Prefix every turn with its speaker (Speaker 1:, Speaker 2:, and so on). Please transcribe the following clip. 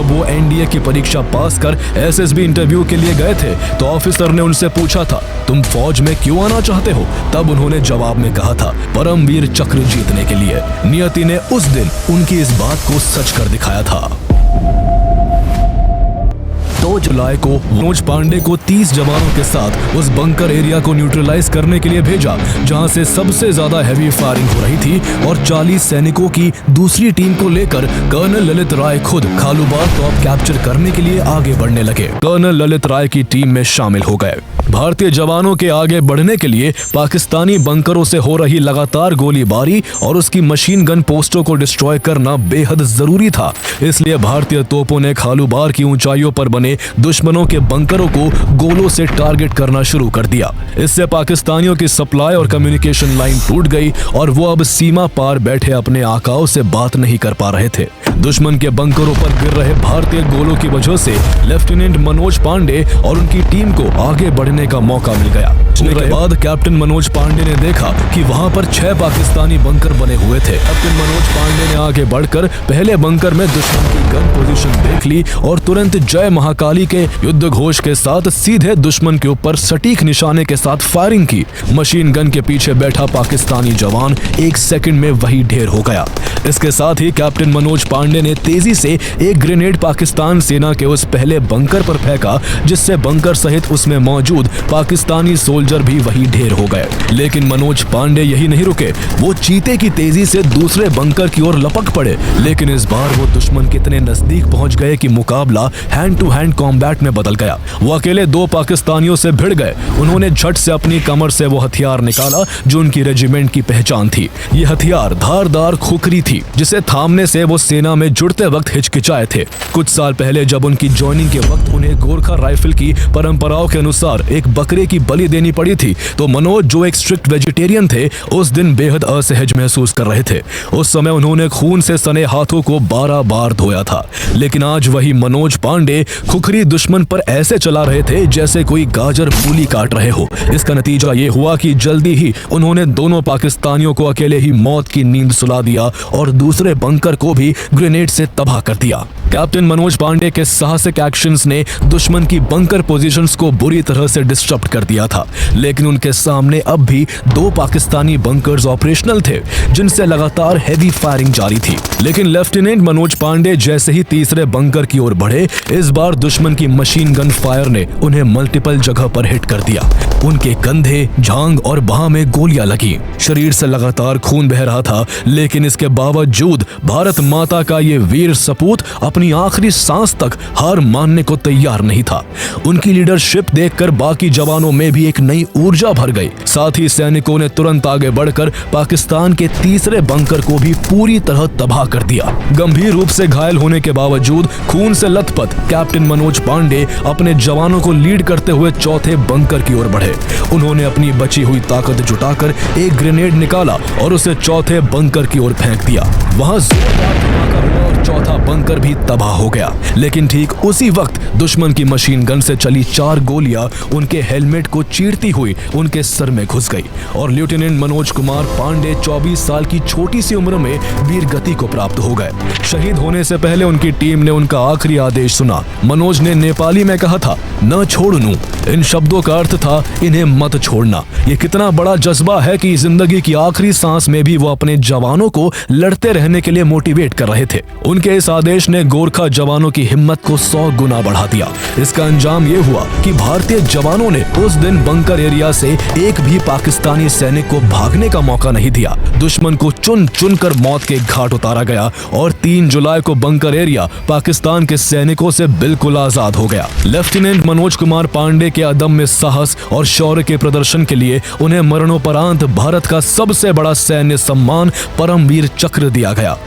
Speaker 1: जब वो एनडीए की परीक्षा पास कर एसएसबी इंटरव्यू के लिए गए थे तो ऑफिसर ने उनसे पूछा था, तुम फौज में क्यों आना चाहते हो? तब उन्होंने जवाब में कहा था, परमवीर चक्र जीतने के लिए। नियति ने उस दिन उनकी इस बात को सच कर दिखाया था। 2 जुलाई को मनोज पांडे को 30 जवानों के साथ उस बंकर एरिया को न्यूट्रलाइज करने के लिए भेजा जहां से सबसे ज्यादा हैवी फायरिंग हो रही थी और 40 सैनिकों की दूसरी टीम को लेकर कर्नल ललित राय खुद खालूबार टॉप कैप्चर करने के लिए आगे बढ़ने लगे। कर्नल ललित राय की टीम में शामिल हो गए। भारतीय जवानों के आगे बढ़ने के लिए पाकिस्तानी बंकरों से हो रही लगातार गोलीबारी और उसकी मशीन गन पोस्टों को डिस्ट्रॉय करना बेहद जरूरी था। इसलिए भारतीय तोपों ने खालूबार की ऊंचाइयों पर बने दुश्मनों के बंकरों को गोलों से टारगेट करना शुरू कर दिया। इससे पाकिस्तानियों की सप्लाई और कम्युनिकेशन लाइन टूट गई और वो अब सीमा पार बैठे अपने आकाओं से बात नहीं कर पा रहे थे। दुश्मन के बंकरों पर गिर रहे भारतीय गोलों की वजह से लेफ्टिनेंट मनोज पांडे और उनकी टीम को आगे बढ़ने का मौका मिल गया। उसके बाद कैप्टन मनोज पांडे ने देखा कि वहां पर 6 पाकिस्तानी बंकर बने हुए थे। कैप्टन मनोज पांडे ने आगे बढ़कर पहले बंकर में दुश्मन की गन पोजीशन देख ली और तुरंत जय महाकाली के युद्ध घोष के साथ सीधे दुश्मन के ऊपर सटीक निशाने के साथ फायरिंग की। मशीन गन के पीछे बैठा पाकिस्तानी जवान 1 सेकंड में वही ढेर हो गया। इसके साथ ही कैप्टन मनोज पांडे ने तेजी से एक ग्रेनेड पाकिस्तान सेना के उस पहले बंकर पर फेंका, जिससे बंकर सहित उसमें मौजूद पाकिस्तानी सोल्जर भी वही ढेर हो गए। लेकिन मनोज पांडे यही नहीं रुके, वो चीते की तेजी से दूसरे बंकर की ओर लपक पड़े। लेकिन इस बार वो दुश्मन के इतने नजदीक पहुंच गए कि मुकाबला हैंड टू हैंड कॉम्बैट में बदल गया। वो अकेले 2 पाकिस्तानियों से भिड़ गए। उन्होंने झट से अपनी कमर से वो हथियार निकाला जो उनकी रेजिमेंट की पहचान थी। ये हथियार धारदार खुखरी थी, जिसे थामने से वो सेना में जुड़ते वक्त हिचकिचाए थे। कुछ साल पहले जब उनकी ज्वाइनिंग के वक्त उन्हें गोरखा राइफल की परंपराओं के अनुसार एक बकरे की बलि देनी पड़ी थी, तो मनोज जो एक स्ट्रिक्ट वेजिटेरियन थे, उस दिन बेहद असहज महसूस कर रहे थे। उस समय उन्होंने खून से सने हाथों को 12 बार धोया था। लेकिन आज वही मनोज पांडे खुखरी दुश्मन पर ऐसे चला रहे थे जैसे कोई गाजर मूली काट रहे हो। इसका नतीजा ये हुआ कि जल्दी ही उन्होंने दोनों पाकिस्तानियों को अकेले ही मौत की नींद सुला दिया और दूसरे बंकर को भी ग्रेनेड से तबाह कर दिया। कैप्टन मनोज पांडे के साहसिक एक्शंस ने दुश्मन की बंकर पोजीशंस को बुरी तरह से डिस्टर्ब कर दिया था। लेकिन उनके सामने अब भी 2 पाकिस्तानी बंकर्स ऑपरेशनल थे, जिनसे लगातार हैवी फायरिंग जारी थी। लेकिन लेफ्टिनेंट मनोज पांडे जैसे ही तीसरे बंकर की ओर बढ़े, इस बार दुश्मन की मशीन गन फायर ने उन्हें मल्टीपल जगह पर हिट कर दिया। उनके कंधे, जांग और बाह में गोलियां लगी। शरीर से लगातार खून बह रहा था, लेकिन इसके बावजूद भारत माता का ये वीर सपूत अपनी आखिरी सांस तक हार मानने को तैयार नहीं था। उनकी लीडरशिप देखकर बाकी जवानों में भी एक नई ऊर्जा भर गई। साथ ही सैनिकों ने तुरंत आगे बढ़कर पाकिस्तान के तीसरे बंकर को भी पूरी तरह तबाह कर दिया। गंभीर रूप से घायल होने के बावजूद खून से लथपथ कैप्टन मनोज पांडे अपने जवानों को लीड करते हुए चौथे बंकर की ओर बढ़े। उन्होंने अपनी बची हुई ताकत जुटाकर एक ग्रेनेड निकाला और उसे चौथे बंकर की ओर फेंक दिया। वहां जोरदार धमाका हुआ और चौथा बंकर भी तबाह हो गया। लेकिन ठीक उसी वक्त दुश्मन की मशीन गन से चली 4 गोलियां उनके हेलमेट को चीरती हुई उनके सर में घुस गई और लेफ्टिनेंट मनोज कुमार पांडे 24 साल की छोटी सी उम्र में वीर गति को प्राप्त हो गए। शहीद होने से पहले उनकी टीम ने उनका आखिरी आदेश सुना। मनोज ने नेपाली में कहा था, न छोड़नू। इन शब्दों का अर्थ था, इन्हें मत छोड़ना। ये कितना बड़ा जज्बा है कि जिंदगी की आखिरी सांस में भी वो अपने जवानों को लड़ते रहने के लिए मोटिवेट कर रहे थे। उनके इस आदेश ने गोरखा जवानों की हिम्मत को 100 गुना बढ़ा दिया। इसका अंजाम ये हुआ कि भारतीय जवानों ने उस दिन बंकर एरिया से एक भी पाकिस्तानी सैनिक को भागने का मौका नहीं दिया। दुश्मन को चुन चुन कर मौत के घाट उतारा गया और 3 जुलाई को बंकर एरिया पाकिस्तान के सैनिकों से बिल्कुल आजाद हो गया। लेफ्टिनेंट मनोज कुमार पांडे के अदम्य साहस और शौर्य के प्रदर्शन के लिए उन्हें मरणोपरांत भारत का सबसे बड़ा सैन्य सम्मान परमवीर चक्र दिया गया।